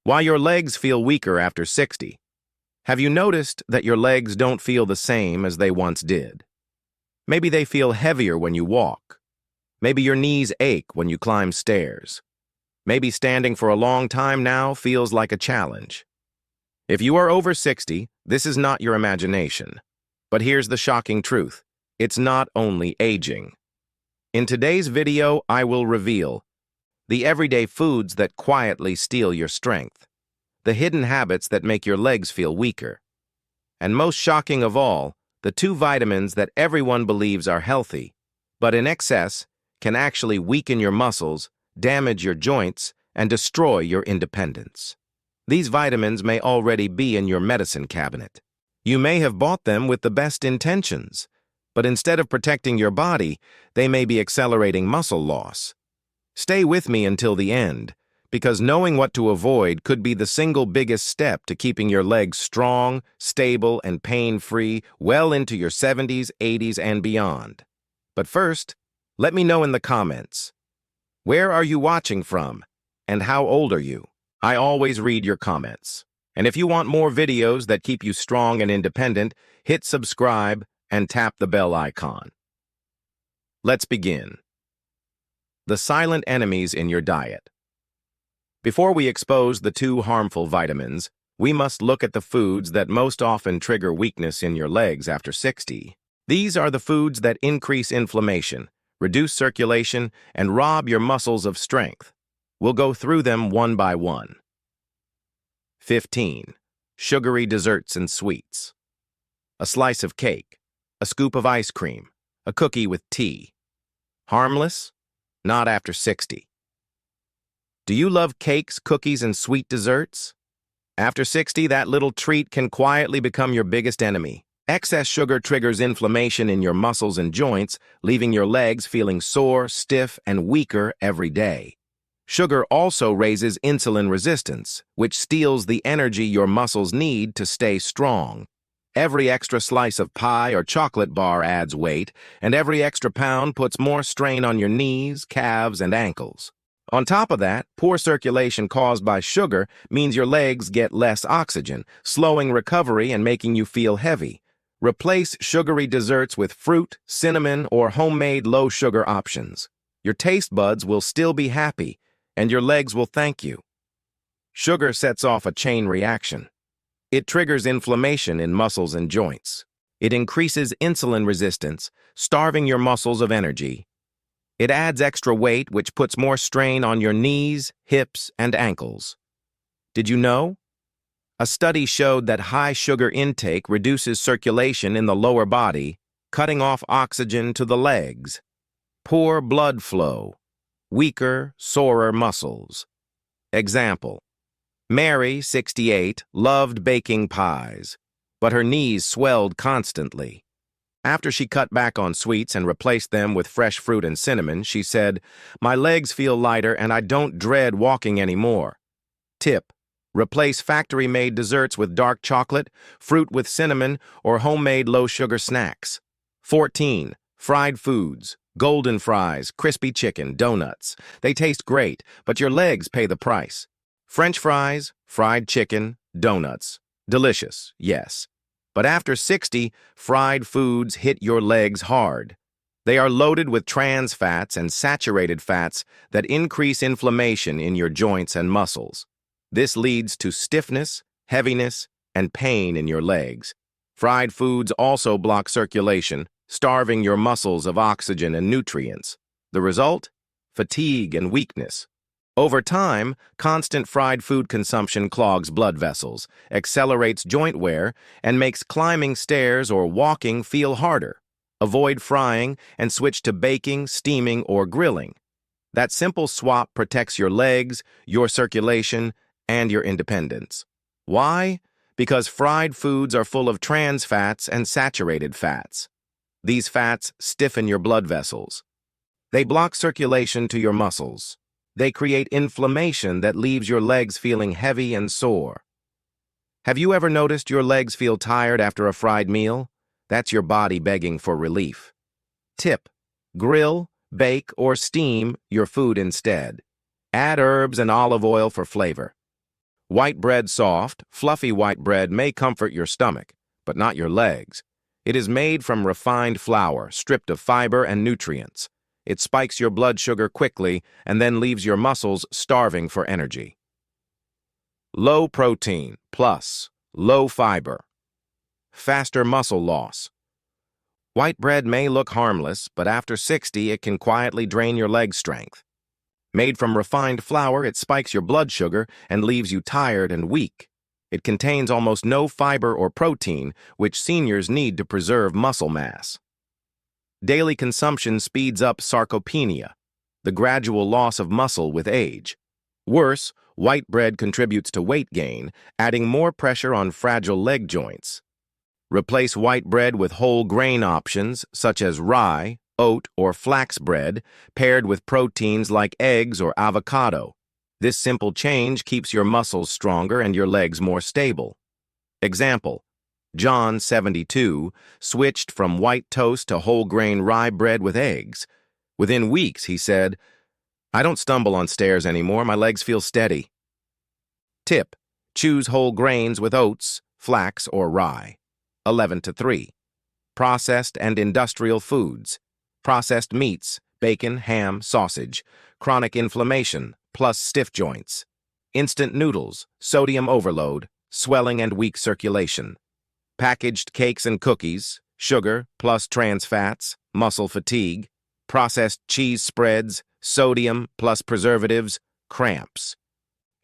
Why your legs feel weaker after 60. Have you noticed that your legs don't feel the same as they once did? Maybe they feel heavier when you walk. Maybe your knees ache when you climb stairs. Maybe standing for a long time now feels like a challenge. If you are over 60, this is not your imagination. But here's the shocking truth. It's not only aging. In today's video, I will reveal the everyday foods that quietly steal your strength, the hidden habits that make your legs feel weaker, and most shocking of all, the two vitamins that everyone believes are healthy, but in excess can actually weaken your muscles, damage your joints, and destroy your independence. These vitamins may already be in your medicine cabinet. You may have bought them with the best intentions, but instead of protecting your body, they may be accelerating muscle loss. Stay with me until the end, because knowing what to avoid could be the single biggest step to keeping your legs strong, stable, and pain-free well into your 70s, 80s, and beyond. But first, let me know in the comments. Where are you watching from, and how old are you? I always read your comments. And if you want more videos that keep you strong and independent, hit subscribe and tap the bell icon. Let's begin. The silent enemies in your diet. Before we expose the two harmful vitamins, we must look at the foods that most often trigger weakness in your legs after 60. These are the foods that increase inflammation, reduce circulation, and rob your muscles of strength. We'll go through them one by one. 15. Sugary desserts and sweets. A slice of cake, a scoop of ice cream, a cookie with tea. Harmless? Not after 60. Do you love cakes, cookies, and sweet desserts? After 60, that little treat can quietly become your biggest enemy. Excess sugar triggers inflammation in your muscles and joints, leaving your legs feeling sore, stiff, and weaker every day. Sugar also raises insulin resistance, which steals the energy your muscles need to stay strong. Every extra slice of pie or chocolate bar adds weight, and every extra pound puts more strain on your knees, calves, and ankles. On top of that, poor circulation caused by sugar means your legs get less oxygen, slowing recovery and making you feel heavy. Replace sugary desserts with fruit, cinnamon, or homemade low-sugar options. Your taste buds will still be happy, and your legs will thank you. Sugar sets off a chain reaction. It triggers inflammation in muscles and joints. It increases insulin resistance, starving your muscles of energy. It adds extra weight, which puts more strain on your knees, hips, and ankles. Did you know? A study showed that high sugar intake reduces circulation in the lower body, cutting off oxygen to the legs. Poor blood flow. Weaker, sorer muscles. Example. Mary, 68, loved baking pies, but her knees swelled constantly. After she cut back on sweets and replaced them with fresh fruit and cinnamon, she said, "My legs feel lighter and I don't dread walking anymore." Tip: replace factory-made desserts with dark chocolate, fruit with cinnamon, or homemade low-sugar snacks. 14. Fried foods. Golden fries, crispy chicken, donuts. They taste great, but your legs pay the price. French fries, fried chicken, donuts. Delicious, yes. But after 60, fried foods hit your legs hard. They are loaded with trans fats and saturated fats that increase inflammation in your joints and muscles. This leads to stiffness, heaviness, and pain in your legs. Fried foods also block circulation, starving your muscles of oxygen and nutrients. The result? Fatigue and weakness. Over time, constant fried food consumption clogs blood vessels, accelerates joint wear, and makes climbing stairs or walking feel harder. Avoid frying and switch to baking, steaming, or grilling. That simple swap protects your legs, your circulation, and your independence. Why? Because fried foods are full of trans fats and saturated fats. These fats stiffen your blood vessels. They block circulation to your muscles. They create inflammation that leaves your legs feeling heavy and sore. Have you ever noticed your legs feel tired after a fried meal? That's your body begging for relief. Tip: grill, bake, or steam your food instead. Add herbs and olive oil for flavor. White bread soft, fluffy white bread may comfort your stomach, but not your legs. It is made from refined flour, stripped of fiber and nutrients. It spikes your blood sugar quickly and then leaves your muscles starving for energy. Low protein plus low fiber. Faster muscle loss. White bread may look harmless, but after 60, it can quietly drain your leg strength. Made from refined flour, it spikes your blood sugar and leaves you tired and weak. It contains almost no fiber or protein, which seniors need to preserve muscle mass. Daily consumption speeds up sarcopenia, the gradual loss of muscle with age. Worse, white bread contributes to weight gain, adding more pressure on fragile leg joints. Replace white bread with whole grain options such as rye, oat, or flax bread, paired with proteins like eggs or avocado. This simple change keeps your muscles stronger and your legs more stable. Example: John, 72, switched from white toast to whole grain rye bread with eggs. Within weeks, he said, "I don't stumble on stairs anymore, my legs feel steady." Tip: choose whole grains with oats, flax, or rye. 11-3. Processed and industrial foods. Processed meats, bacon, ham, sausage. Chronic inflammation, plus stiff joints. Instant noodles, sodium overload, swelling and weak circulation. Packaged cakes and cookies, sugar plus trans fats, muscle fatigue. Processed cheese spreads, sodium plus preservatives, cramps.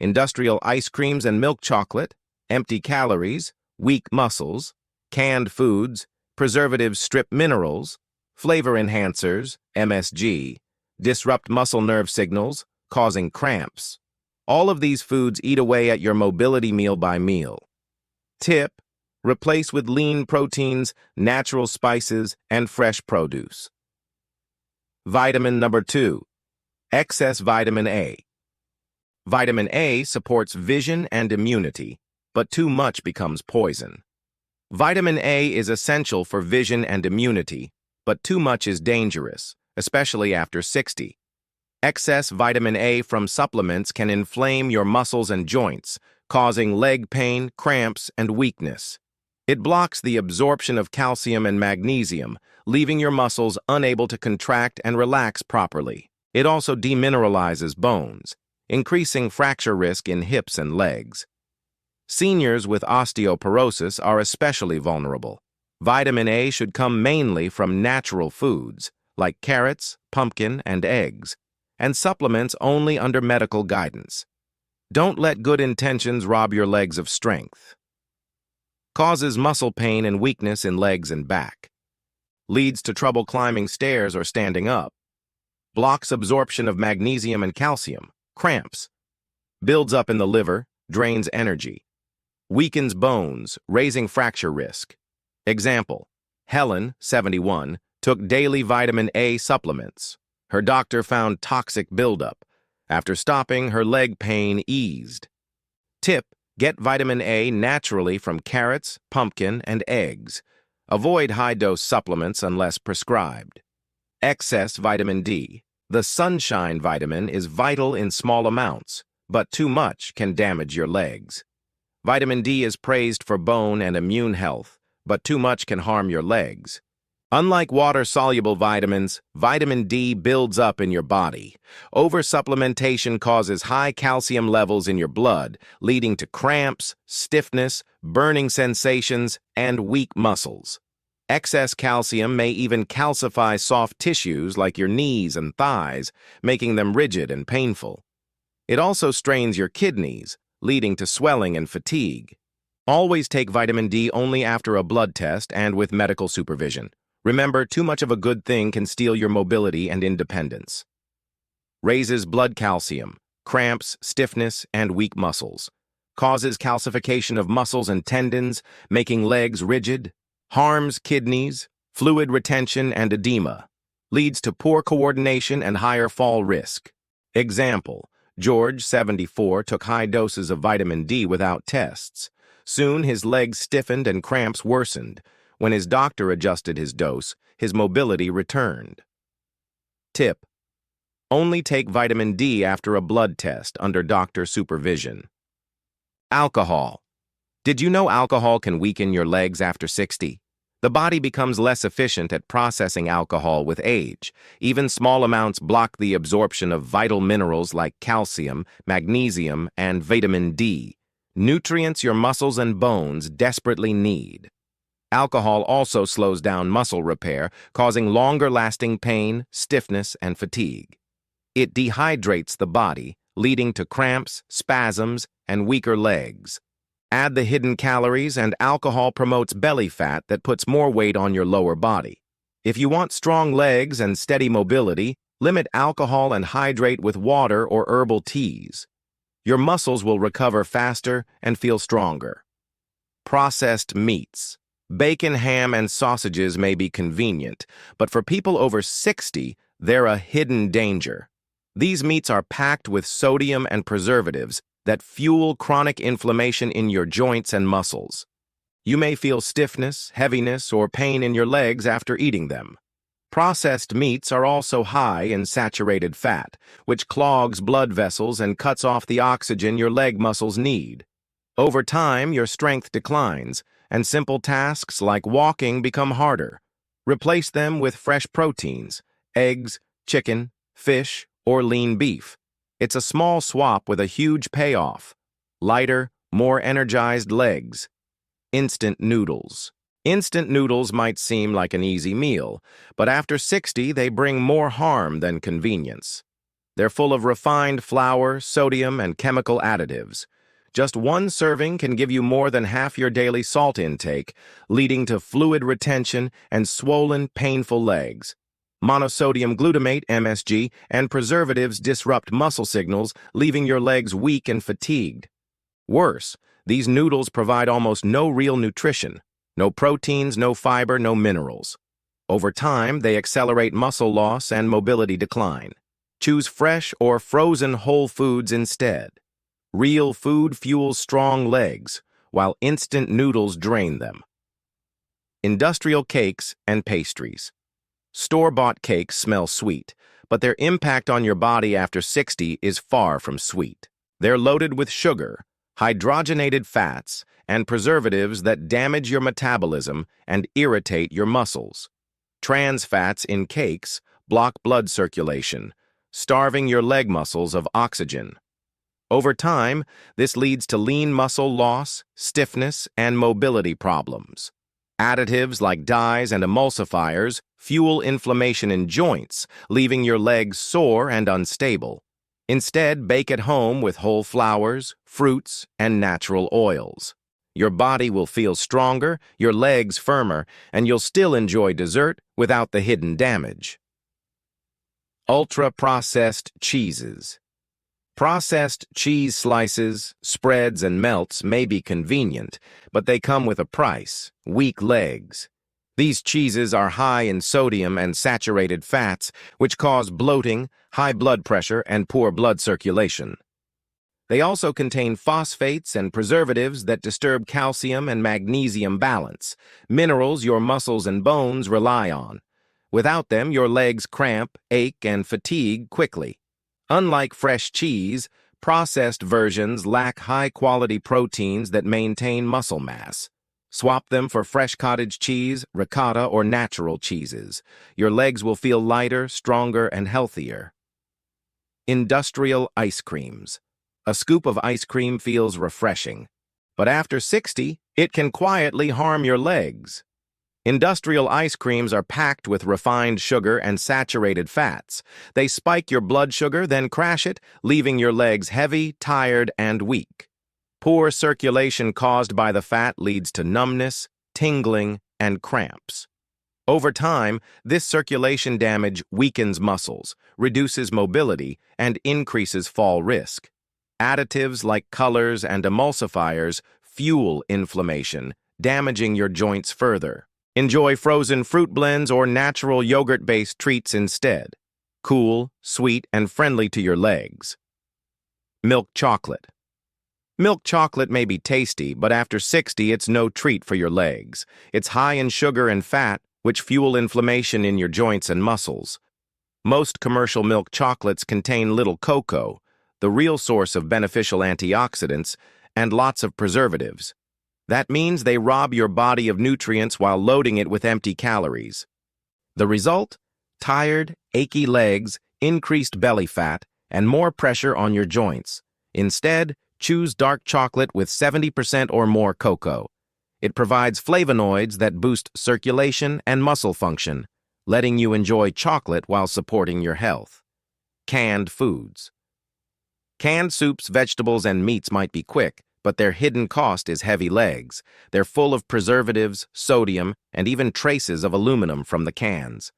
Industrial ice creams and milk chocolate, empty calories, weak muscles. Canned foods, preservatives strip minerals. Flavor enhancers, MSG, disrupt muscle nerve signals, causing cramps. All of these foods eat away at your mobility meal by meal. Tip: replace with lean proteins, natural spices, and fresh produce. Vitamin number 2, excess vitamin A. Vitamin A supports vision and immunity, but too much becomes poison. Vitamin A is essential for vision and immunity, but too much is dangerous, especially after 60. Excess vitamin A from supplements can inflame your muscles and joints, causing leg pain, cramps, and weakness. It blocks the absorption of calcium and magnesium, leaving your muscles unable to contract and relax properly. It also demineralizes bones, increasing fracture risk in hips and legs. Seniors with osteoporosis are especially vulnerable. Vitamin A should come mainly from natural foods, like carrots, pumpkin, and eggs, and supplements only under medical guidance. Don't let good intentions rob your legs of strength. Causes muscle pain and weakness in legs and back. Leads to trouble climbing stairs or standing up. Blocks absorption of magnesium and calcium, cramps. Builds up in the liver, drains energy. Weakens bones, raising fracture risk. Example: Helen, 71, took daily vitamin A supplements. Her doctor found toxic buildup. After stopping, her leg pain eased. Tip: get vitamin A naturally from carrots, pumpkin, and eggs. Avoid high-dose supplements unless prescribed. Excess vitamin D. The sunshine vitamin is vital in small amounts, but too much can damage your legs. Vitamin D is praised for bone and immune health, but too much can harm your legs. Unlike water-soluble vitamins, vitamin D builds up in your body. Oversupplementation causes high calcium levels in your blood, leading to cramps, stiffness, burning sensations, and weak muscles. Excess calcium may even calcify soft tissues like your knees and thighs, making them rigid and painful. It also strains your kidneys, leading to swelling and fatigue. Always take vitamin D only after a blood test and with medical supervision. Remember, too much of a good thing can steal your mobility and independence. Raises blood calcium, cramps, stiffness, and weak muscles. Causes calcification of muscles and tendons, making legs rigid. Harms kidneys, fluid retention, and edema. Leads to poor coordination and higher fall risk. Example: George, 74, took high doses of vitamin D without tests. Soon his legs stiffened and cramps worsened. When his doctor adjusted his dose, his mobility returned. Tip: only take vitamin D after a blood test under doctor supervision. Alcohol. Did you know alcohol can weaken your legs after 60? The body becomes less efficient at processing alcohol with age. Even small amounts block the absorption of vital minerals like calcium, magnesium, and vitamin D, nutrients your muscles and bones desperately need. Alcohol also slows down muscle repair, causing longer-lasting pain, stiffness, and fatigue. It dehydrates the body, leading to cramps, spasms, and weaker legs. Add the hidden calories, and alcohol promotes belly fat that puts more weight on your lower body. If you want strong legs and steady mobility, limit alcohol and hydrate with water or herbal teas. Your muscles will recover faster and feel stronger. Processed meats. Bacon, ham, and sausages may be convenient, but for people over 60, they're a hidden danger. These meats are packed with sodium and preservatives that fuel chronic inflammation in your joints and muscles. You may feel stiffness, heaviness, or pain in your legs after eating them. Processed meats are also high in saturated fat, which clogs blood vessels and cuts off the oxygen your leg muscles need. Over time, your strength declines, and simple tasks like walking become harder. Replace them with fresh proteins, eggs, chicken, fish, or lean beef. It's a small swap with a huge payoff. Lighter, more energized legs. Instant noodles. Instant noodles might seem like an easy meal, but after 60, they bring more harm than convenience. They're full of refined flour, sodium, and chemical additives. Just one serving can give you more than half your daily salt intake, leading to fluid retention and swollen, painful legs. Monosodium glutamate, MSG, and preservatives disrupt muscle signals, leaving your legs weak and fatigued. Worse, these noodles provide almost no real nutrition. No proteins, no fiber, no minerals. Over time, they accelerate muscle loss and mobility decline. Choose fresh or frozen whole foods instead. Real food fuels strong legs, while instant noodles drain them. Industrial cakes and pastries. Store-bought cakes smell sweet, but their impact on your body after 60 is far from sweet. They're loaded with sugar, hydrogenated fats, and preservatives that damage your metabolism and irritate your muscles. Trans fats in cakes block blood circulation, starving your leg muscles of oxygen. Over time, this leads to lean muscle loss, stiffness, and mobility problems. Additives like dyes and emulsifiers fuel inflammation in joints, leaving your legs sore and unstable. Instead, bake at home with whole flours, fruits, and natural oils. Your body will feel stronger, your legs firmer, and you'll still enjoy dessert without the hidden damage. Ultra-processed cheeses. Processed cheese slices, spreads, and melts may be convenient, but they come with a price: weak legs. These cheeses are high in sodium and saturated fats, which cause bloating, high blood pressure, and poor blood circulation. They also contain phosphates and preservatives that disturb calcium and magnesium balance, minerals your muscles and bones rely on. Without them, your legs cramp, ache, and fatigue quickly. Unlike fresh cheese, processed versions lack high-quality proteins that maintain muscle mass. Swap them for fresh cottage cheese, ricotta, or natural cheeses. Your legs will feel lighter, stronger, and healthier. Industrial ice creams. A scoop of ice cream feels refreshing, but after 60, it can quietly harm your legs. Industrial ice creams are packed with refined sugar and saturated fats. They spike your blood sugar, then crash it, leaving your legs heavy, tired, and weak. Poor circulation caused by the fat leads to numbness, tingling, and cramps. Over time, this circulation damage weakens muscles, reduces mobility, and increases fall risk. Additives like colors and emulsifiers fuel inflammation, damaging your joints further. Enjoy frozen fruit blends or natural yogurt-based treats instead. Cool, sweet, and friendly to your legs. Milk chocolate. Milk chocolate may be tasty, but after 60, it's no treat for your legs. It's high in sugar and fat, which fuel inflammation in your joints and muscles. Most commercial milk chocolates contain little cocoa, the real source of beneficial antioxidants, and lots of preservatives. That means they rob your body of nutrients while loading it with empty calories. The result? Tired, achy legs, increased belly fat, and more pressure on your joints. Instead, choose dark chocolate with 70% or more cocoa. It provides flavonoids that boost circulation and muscle function, letting you enjoy chocolate while supporting your health. Canned foods. Canned soups, vegetables, and meats might be quick, but their hidden cost is heavy legs. They're full of preservatives, sodium, and even traces of aluminum from the cans.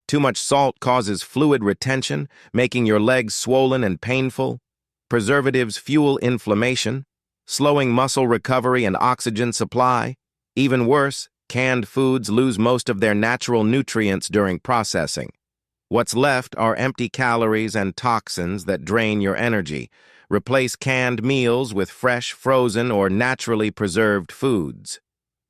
Too much salt causes fluid retention, making your legs swollen and painful. Preservatives fuel inflammation, slowing muscle recovery and oxygen supply. Even worse, canned foods lose most of their natural nutrients during processing. What's left are empty calories and toxins that drain your energy. Replace canned meals with fresh, frozen, or naturally preserved foods.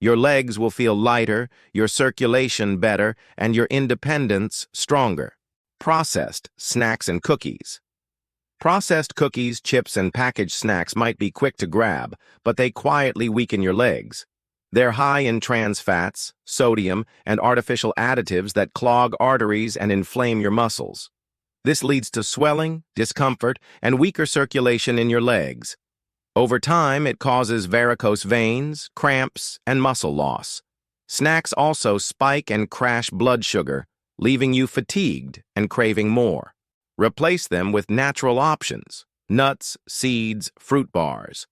Your legs will feel lighter, your circulation better, and your independence stronger. Processed snacks and cookies. Processed cookies, chips, and packaged snacks might be quick to grab, but they quietly weaken your legs. They're high in trans fats, sodium, and artificial additives that clog arteries and inflame your muscles. This leads to swelling, discomfort, and weaker circulation in your legs. Over time, it causes varicose veins, cramps, and muscle loss. Snacks also spike and crash blood sugar, leaving you fatigued and craving more. Replace them with natural options: nuts, seeds, fruit bars.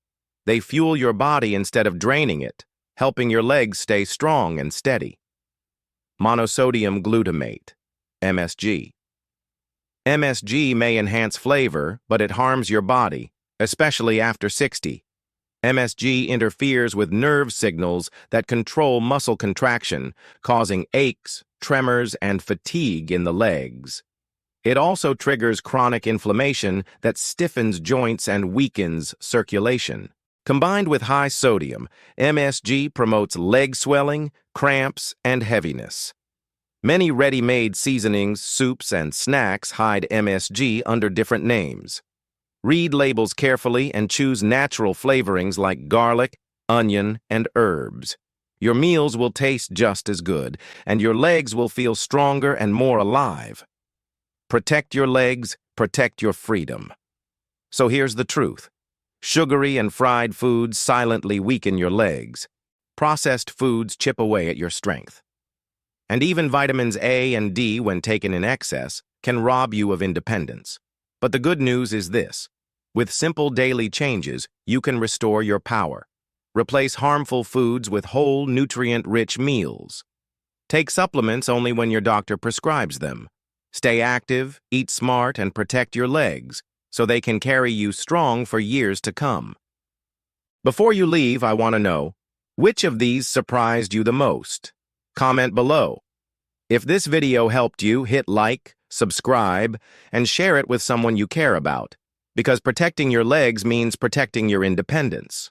They fuel your body instead of draining it, helping your legs stay strong and steady. Monosodium glutamate, MSG. MSG may enhance flavor, but it harms your body, especially after 60. MSG interferes with nerve signals that control muscle contraction, causing aches, tremors, and fatigue in the legs. It also triggers chronic inflammation that stiffens joints and weakens circulation. Combined with high sodium, MSG promotes leg swelling, cramps, and heaviness. Many ready-made seasonings, soups, and snacks hide MSG under different names. Read labels carefully and choose natural flavorings like garlic, onion, and herbs. Your meals will taste just as good, and your legs will feel stronger and more alive. Protect your legs, protect your freedom. So here's the truth. Sugary and fried foods silently weaken your legs. Processed foods chip away at your strength. And even vitamins A and D, when taken in excess, can rob you of independence. But the good news is this. With simple daily changes, you can restore your power. Replace harmful foods with whole, nutrient-rich meals. Take supplements only when your doctor prescribes them. Stay active, eat smart, and protect your legs, so they can carry you strong for years to come. Before you leave, I want to know, which of these surprised you the most? Comment below. If this video helped you, hit like, subscribe, and share it with someone you care about, because protecting your legs means protecting your independence.